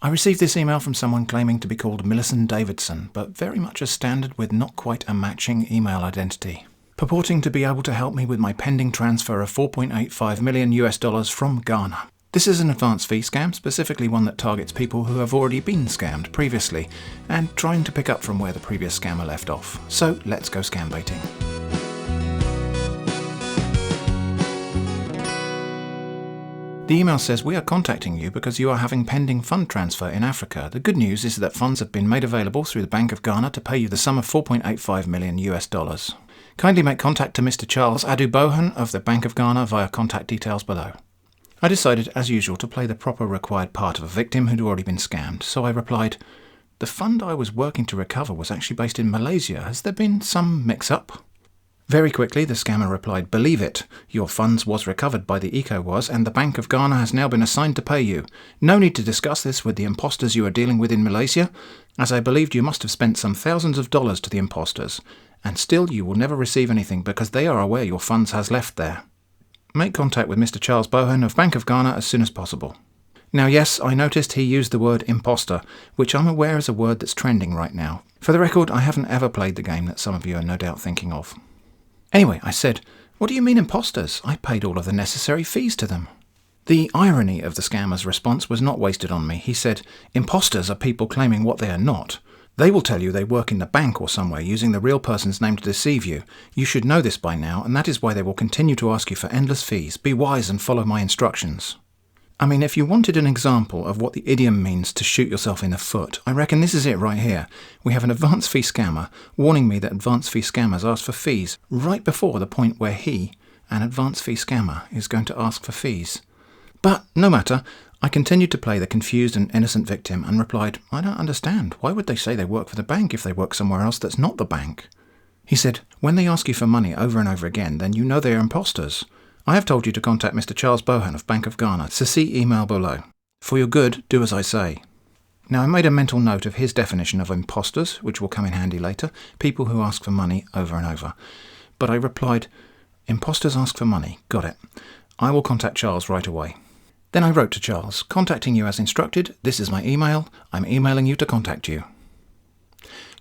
I received this email from someone claiming to be called Millicent Davidson, but very much a standard with not quite a matching email identity, purporting to be able to help me with my pending transfer of $4.85 million from Ghana. This is an advance fee scam, specifically one that targets people who have already been scammed previously, and trying to pick up from where the previous scammer left off. So let's go scambaiting. The email says, we are contacting you because you are having pending fund transfer in Africa. The good news is that funds have been made available through the Bank of Ghana to pay you the sum of $4.85 million. Kindly make contact to Mr. Charles Adubohan of the Bank of Ghana via contact details below. I decided, as usual, to play the proper required part of a victim who'd already been scammed, so I replied, the fund I was working to recover was actually based in Malaysia. Has there been some mix-up? Very quickly, the scammer replied, believe it, your funds was recovered by the ECOWAS and the Bank of Ghana has now been assigned to pay you. No need to discuss this with the impostors you are dealing with in Malaysia, as I believed you must have spent some thousands of dollars to the impostors, and still you will never receive anything because they are aware your funds has left there. Make contact with Mr. Charles Bohan of Bank of Ghana as soon as possible. Now yes, I noticed he used the word impostor, which I'm aware is a word that's trending right now. For the record, I haven't ever played the game that some of you are no doubt thinking of. Anyway, I said, what do you mean imposters? I paid all of the necessary fees to them. The irony of the scammer's response was not wasted on me. He said, imposters are people claiming what they are not. They will tell you they work in the bank or somewhere using the real person's name to deceive you. You should know this by now, and that is why they will continue to ask you for endless fees. Be wise and follow my instructions. I mean, if you wanted an example of what the idiom means to shoot yourself in the foot, I reckon this is it right here. We have an advance fee scammer warning me that advance fee scammers ask for fees right before the point where he, an advance fee scammer, is going to ask for fees. But no matter, I continued to play the confused and innocent victim and replied, I don't understand. Why would they say they work for the bank if they work somewhere else that's not the bank? He said, when they ask you for money over and over again, then you know they are imposters. I have told you to contact Mr. Charles Bohan of Bank of Ghana, so see email below. For your good, do as I say. Now I made a mental note of his definition of imposters, which will come in handy later, people who ask for money over and over. But I replied, imposters ask for money, got it. I will contact Charles right away. Then I wrote to Charles, contacting you as instructed, this is my email, I'm emailing you to contact you.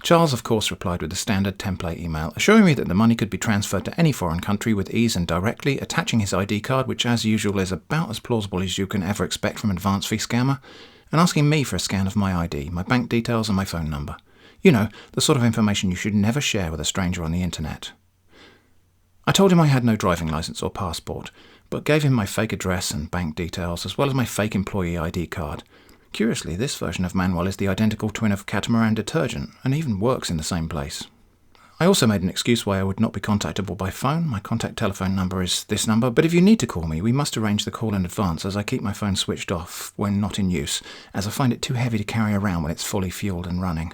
Charles, of course, replied with the standard template email, assuring me that the money could be transferred to any foreign country with ease and directly, attaching his ID card, which as usual is about as plausible as you can ever expect from an advance fee scammer, and asking me for a scan of my ID, my bank details and my phone number. You know, the sort of information you should never share with a stranger on the internet. I told him I had no driving licence or passport, but gave him my fake address and bank details, as well as my fake employee ID card. Curiously, this version of Manuel is the identical twin of Catamaran Detergent, and even works in the same place. I also made an excuse why I would not be contactable by phone. My contact telephone number is this number, but if you need to call me, we must arrange the call in advance, as I keep my phone switched off when not in use, as I find it too heavy to carry around when it's fully fueled and running.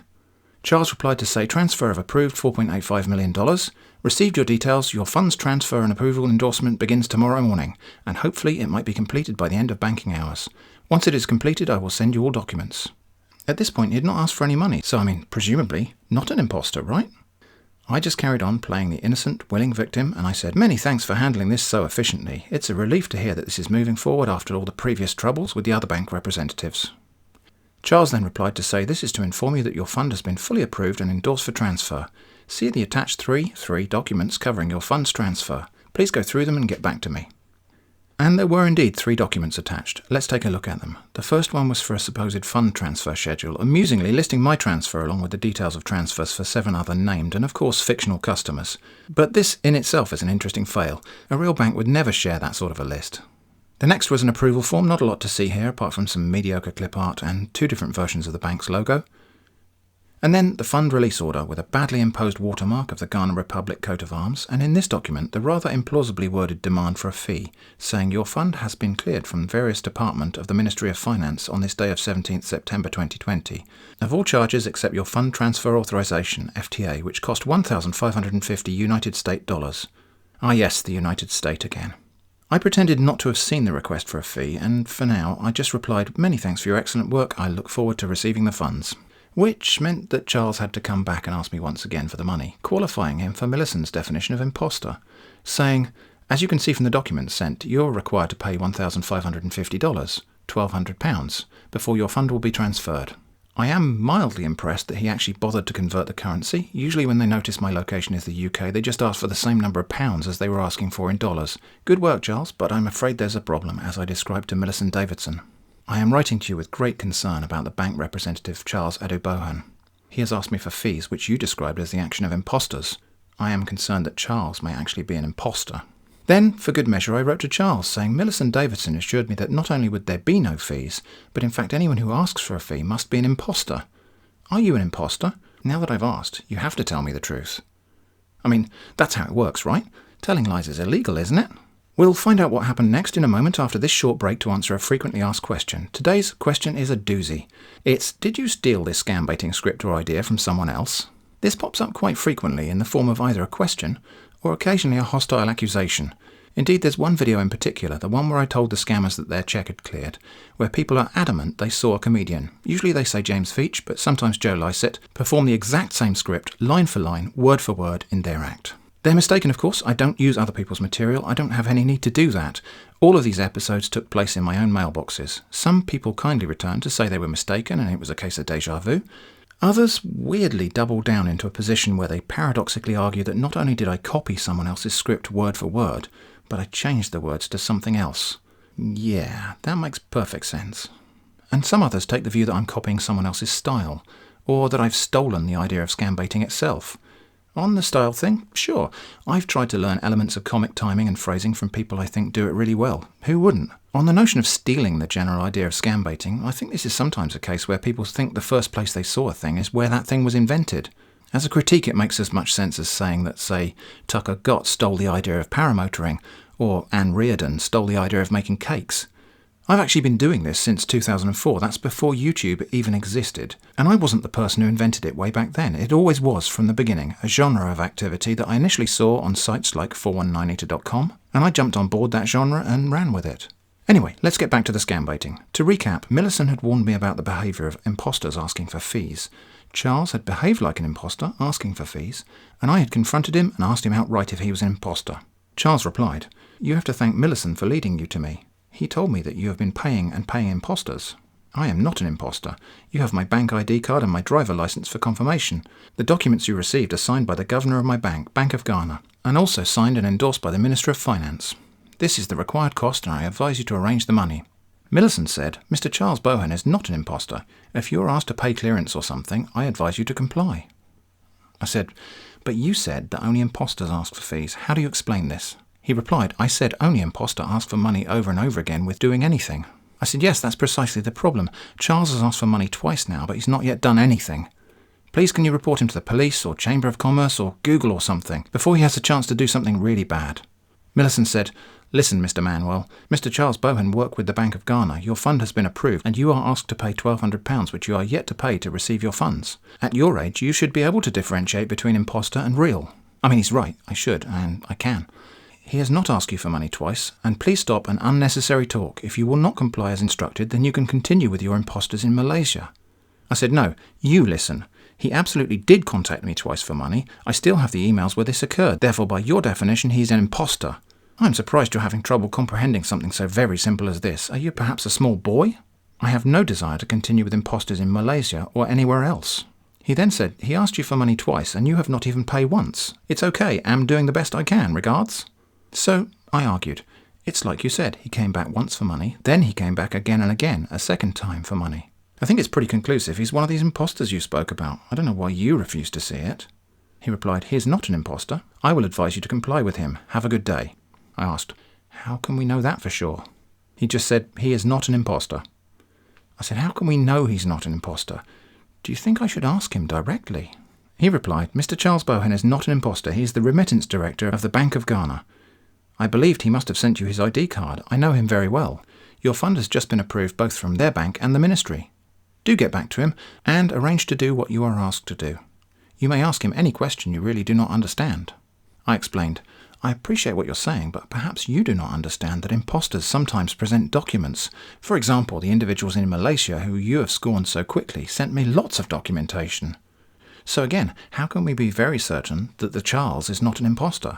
Charles replied to say, transfer of approved $4.85 million. Received your details. Your funds transfer and approval endorsement begins tomorrow morning, and hopefully it might be completed by the end of banking hours. Once it is completed, I will send you all documents. At this point, he had not asked for any money, so presumably, not an imposter, right? I just carried on playing the innocent, willing victim, and I said, many thanks for handling this so efficiently. It's a relief to hear that this is moving forward after all the previous troubles with the other bank representatives. Charles then replied to say, this is to inform you that your fund has been fully approved and endorsed for transfer. See the attached three documents covering your funds transfer. Please go through them and get back to me. And there were indeed 3 documents attached. Let's take a look at them. The first one was for a supposed fund transfer schedule, amusingly listing my transfer along with the details of transfers for 7 other named and of course fictional customers. But this in itself is an interesting fail. A real bank would never share that sort of a list. The next was an approval form, not a lot to see here apart from some mediocre clip art and 2 different versions of the bank's logo. And then the fund release order with a badly imposed watermark of the Ghana Republic coat of arms, and in this document the rather implausibly worded demand for a fee, saying your fund has been cleared from various department of the Ministry of Finance on this day of 17th September 2020, of all charges except your fund transfer authorization, FTA, which cost 1,550 United States dollars. Ah yes, the United States again. I pretended not to have seen the request for a fee, and for now I just replied, many thanks for your excellent work, I look forward to receiving the funds. Which meant that Charles had to come back and ask me once again for the money, qualifying him for Millicent's definition of impostor, saying, as you can see from the documents sent, you're required to pay $1,550, £1,200 before your fund will be transferred. I am mildly impressed that he actually bothered to convert the currency. Usually when they notice my location is the UK, they just ask for the same number of pounds as they were asking for in dollars. Good work, Charles, but I'm afraid there's a problem, as I described to Millicent Davidson. I am writing to you with great concern about the bank representative Charles Adubohan. He has asked me for fees, which you described as the action of impostors. I am concerned that Charles may actually be an impostor. Then, for good measure, I wrote to Charles, saying Millicent Davidson assured me that not only would there be no fees, but in fact anyone who asks for a fee must be an impostor. Are you an impostor? Now that I've asked, you have to tell me the truth. I mean, that's how it works, right? Telling lies is illegal, isn't it? We'll find out what happened next in a moment after this short break to answer a frequently asked question. Today's question is a doozy. It's, did you steal this scambaiting script or idea from someone else? This pops up quite frequently in the form of either a question or occasionally a hostile accusation. Indeed, there's one video in particular, the one where I told the scammers that their check had cleared, where people are adamant they saw a comedian, usually they say James Veitch, but sometimes Joe Lycett, perform the exact same script, line for line, word for word, in their act. They're mistaken, of course. I don't use other people's material. I don't have any need to do that. All of these episodes took place in my own mailboxes. Some people kindly returned to say they were mistaken and it was a case of déjà vu. Others weirdly double down into a position where they paradoxically argue that not only did I copy someone else's script word for word, but I changed the words to something else. Yeah, that makes perfect sense. And some others take the view that I'm copying someone else's style, or that I've stolen the idea of scambaiting itself. On the style thing, sure, I've tried to learn elements of comic timing and phrasing from people I think do it really well. Who wouldn't? On the notion of stealing the general idea of scambaiting, I think this is sometimes a case where people think the first place they saw a thing is where that thing was invented. As a critique, it makes as much sense as saying that, say, Tucker Gott stole the idea of paramotoring, or Anne Reardon stole the idea of making cakes. I've actually been doing this since 2004, that's before YouTube even existed, and I wasn't the person who invented it way back then. It always was, from the beginning, a genre of activity that I initially saw on sites like 419eater.com, and I jumped on board that genre and ran with it. Anyway, let's get back to the scambaiting. To recap, Millicent had warned me about the behaviour of impostors asking for fees. Charles had behaved like an impostor, asking for fees, and I had confronted him and asked him outright if he was an impostor. Charles replied, "You have to thank Millicent for leading you to me. He told me that you have been paying impostors. I am not an impostor. You have my bank ID card and my driver licence for confirmation. The documents you received are signed by the governor of my bank, Bank of Ghana, and also signed and endorsed by the Minister of Finance. This is the required cost and I advise you to arrange the money." Millicent said, "Mr. Charles Bohan is not an impostor. If you are asked to pay clearance or something, I advise you to comply." I said, "But you said that only impostors ask for fees. How do you explain this?" He replied, "I said only impostor asks for money over and over again with doing anything." I said, "Yes, that's precisely the problem. Charles has asked for money twice now, but he's not yet done anything. Please can you report him to the police or Chamber of Commerce or Google or something before he has a chance to do something really bad?" Millicent said, "Listen, Mr. Manuel, Mr. Charles Bohan worked with the Bank of Ghana. Your fund has been approved and you are asked to pay £1,200 which you are yet to pay to receive your funds. At your age, you should be able to differentiate between impostor and real." I mean, he's right. I should, and I can. "He has not asked you for money twice, and please stop an unnecessary talk. If you will not comply as instructed, then you can continue with your impostors in Malaysia." I said, "No, you listen. He absolutely did contact me twice for money. I still have the emails where this occurred. Therefore, by your definition, he's an impostor. I'm surprised you're having trouble comprehending something so very simple as this. Are you perhaps a small boy? I have no desire to continue with impostors in Malaysia or anywhere else." He then said, "He asked you for money twice, and you have not even paid once. It's okay. Am doing the best I can. Regards." So I argued. It's like you said, he came back once for money, then he came back again and again, a second time for money. I think it's pretty conclusive. He's one of these impostors you spoke about. I don't know why you refuse to see it." He replied, "He is not an impostor. I will advise you to comply with him. Have a good day." I asked, "How can we know that for sure?" He just said, "He is not an impostor." I said, "How can we know he's not an impostor? Do you think I should ask him directly?" He replied, "Mr. Charles Bohan is not an impostor. He is the remittance director of the Bank of Ghana. I believed he must have sent you his ID card. I know him very well. Your fund has just been approved both from their bank and the ministry. Do get back to him and arrange to do what you are asked to do. You may ask him any question you really do not understand." I explained, "I appreciate what you're saying, but perhaps you do not understand that impostors sometimes present documents. For example, the individuals in Malaysia who you have scorned so quickly sent me lots of documentation. So again, how can we be very certain that the Charles is not an impostor?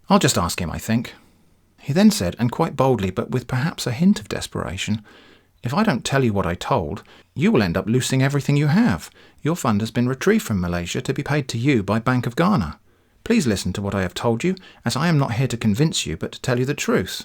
I'll just ask him, I think." He then said, and quite boldly, but with perhaps a hint of desperation, If I don't tell you what I told, you will end up losing everything you have. Your fund has been retrieved from Malaysia to be paid to you by Bank of Ghana. Please listen to what I have told you, as I am not here to convince you but to tell you the truth.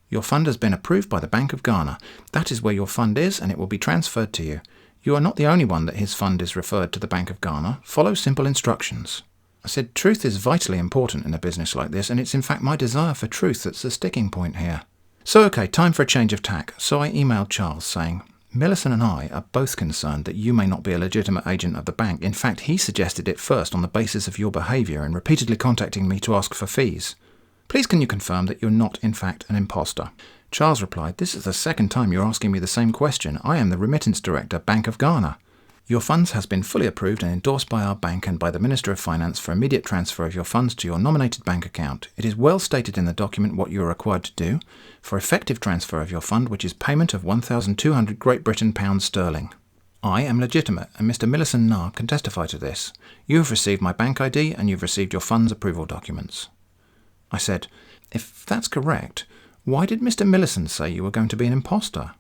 Your fund has been approved by the Bank of Ghana. That is where your fund is, and it will be transferred to you. You are not the only one that his fund is referred to the Bank of Ghana. Follow simple instructions. I said, truth is vitally important in a business like this, and it's in fact my desire for truth that's the sticking point here. So okay, time for a change of tack. So I emailed Charles saying, Millicent and I are both concerned that you may not be a legitimate agent of the bank. In fact, he suggested it first on the basis of your behaviour and repeatedly contacting me to ask for fees. Please can you confirm that you're not in fact an impostor? Charles replied, this is the second time you're asking me the same question. I am the remittance director, Bank of Ghana. Your funds has been fully approved and endorsed by our bank and by the Minister of Finance for immediate transfer of your funds to your nominated bank account. It is well stated in the document what you are required to do for effective transfer of your fund, which is payment of 1,200 Great Britain pounds sterling. I am legitimate, and Mr. Millicent Na can testify to this. You have received my bank ID and you've received your funds approval documents. I said, if that's correct, why did Mr. Millicent say you were going to be an impostor?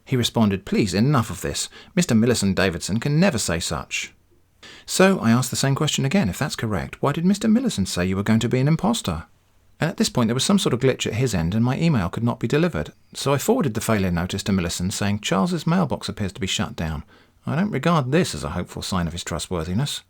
He responded, please, enough of this. Mr. Millicent Davidson can never say such. So I asked the same question again. If that's correct, why did Mr. Millicent say you were going to be an impostor? And at this point there was some sort of glitch at his end and my email could not be delivered. So I forwarded the failure notice to Millicent saying Charles's mailbox appears to be shut down. I don't regard this as a hopeful sign of his trustworthiness.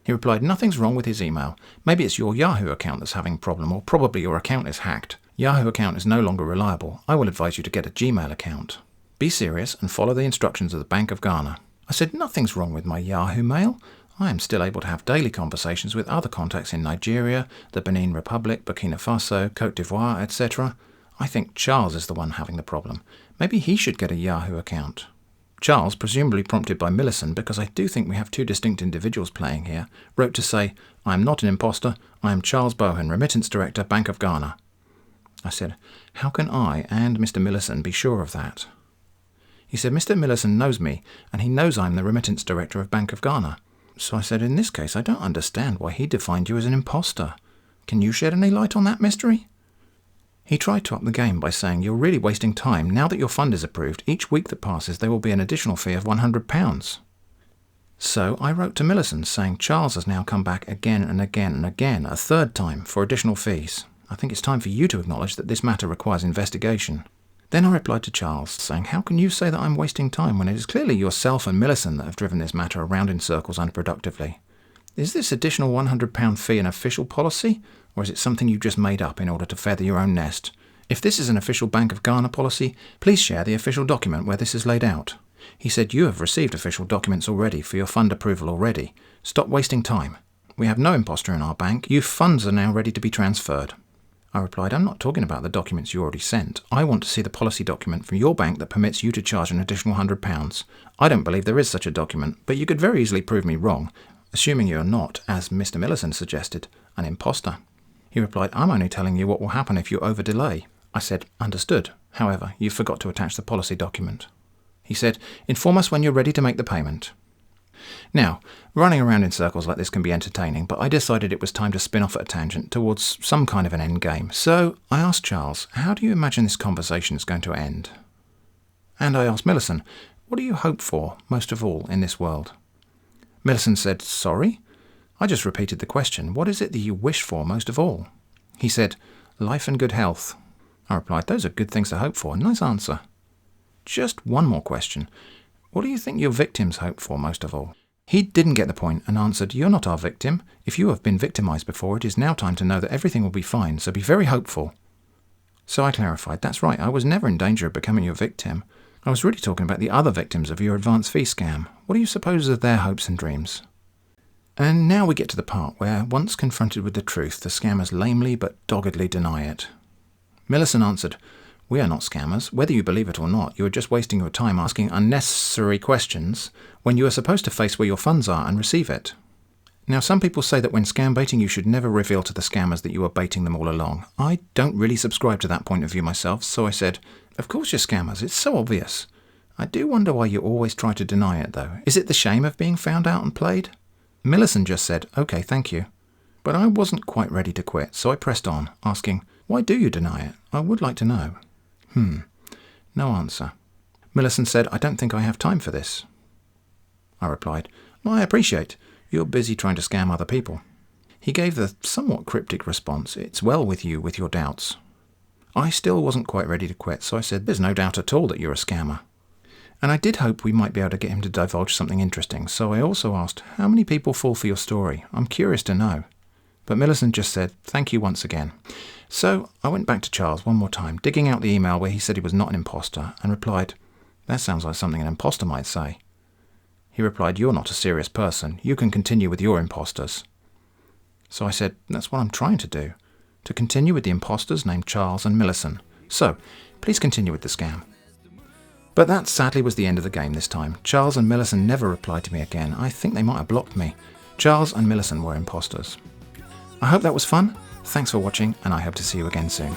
He replied, nothing's wrong with his email. Maybe it's your Yahoo account that's having a problem, or probably your account is hacked. Yahoo account is no longer reliable. I will advise you to get a Gmail account. Be serious and follow the instructions of the Bank of Ghana. I said, nothing's wrong with my Yahoo mail. I am still able to have daily conversations with other contacts in Nigeria, the Benin Republic, Burkina Faso, Cote d'Ivoire, etc. I think Charles is the one having the problem. Maybe he should get a Yahoo account. Charles, presumably prompted by Millicent, because I do think we have two distinct individuals playing here, wrote to say, I am not an impostor. I am Charles Bohan, Remittance Director, Bank of Ghana. I said, how can I and Mr. Millicent be sure of that? He said, Mr. Millicent knows me, and he knows I'm the Remittance Director of Bank of Ghana. So I said, in this case, I don't understand why he defined you as an impostor. Can you shed any light on that mystery? He tried to up the game by saying, you're really wasting time. Now that your fund is approved, each week that passes there will be an additional fee of £100. So I wrote to Millicent saying Charles has now come back again and again and again, a third time, for additional fees. I think it's time for you to acknowledge that this matter requires investigation. Then I replied to Charles, saying, how can you say that I'm wasting time when it is clearly yourself and Millicent that have driven this matter around in circles unproductively? Is this additional £100 fee an official policy, or is it something you just made up in order to feather your own nest? If this is an official Bank of Ghana policy, please share the official document where this is laid out. He said, you have received official documents already for your fund approval already. Stop wasting time. We have no impostor in our bank. Your funds are now ready to be transferred. I replied, I'm not talking about the documents you already sent. I want to see the policy document from your bank that permits you to charge an additional £100. I don't believe there is such a document, but you could very easily prove me wrong, assuming you are not, as Mr. Millicent suggested, an impostor. He replied, I'm only telling you what will happen if you over-delay. I said, understood. However, you forgot to attach the policy document. He said, inform us when you're ready to make the payment. Now, running around in circles like this can be entertaining, but I decided it was time to spin off at a tangent towards some kind of an end game. So I asked Charles, how do you imagine this conversation is going to end? And I asked Millicent, what do you hope for most of all in this world? Millicent said, sorry? I just repeated the question, what is it that you wish for most of all? He said, life and good health. I replied, those are good things to hope for. Nice answer. Just one more question. What do you think your victims hope for most of all? He didn't get the point and answered, you're not our victim. If you have been victimised before, it is now time to know that everything will be fine, so be very hopeful. So I clarified, that's right, I was never in danger of becoming your victim. I was really talking about the other victims of your advance fee scam. What do you suppose are their hopes and dreams? And now we get to the part where, once confronted with the truth, the scammers lamely but doggedly deny it. Millicent answered, we are not scammers. Whether you believe it or not, you are just wasting your time asking unnecessary questions when you are supposed to face where your funds are and receive it. Now, some people say that when scam baiting, you should never reveal to the scammers that you are baiting them all along. I don't really subscribe to that point of view myself, so I said, of course you're scammers, it's so obvious. I do wonder why you always try to deny it, though. Is it the shame of being found out and played? Millicent just said, okay, thank you. But I wasn't quite ready to quit, so I pressed on, asking, why do you deny it? I would like to know. No answer. Millicent said, "I don't think I have time for this." I replied, "I appreciate. You're busy trying to scam other people." He gave the somewhat cryptic response, "It's well with you with your doubts." I still wasn't quite ready to quit, so I said, "There's no doubt at all that you're a scammer." And I did hope we might be able to get him to divulge something interesting, so I also asked, "How many people fall for your story? I'm curious to know." But Millicent just said, "Thank you once again." So I went back to Charles one more time, digging out the email where he said he was not an imposter, and replied, "That sounds like something an imposter might say." He replied, "You're not a serious person. You can continue with your impostors." So I said, "That's what I'm trying to do, to continue with the impostors named Charles and Millicent. So please continue with the scam." But that sadly was the end of the game this time. Charles and Millicent never replied to me again. I think they might have blocked me. Charles and Millicent were imposters. I hope that was fun. Thanks for watching, and I hope to see you again soon.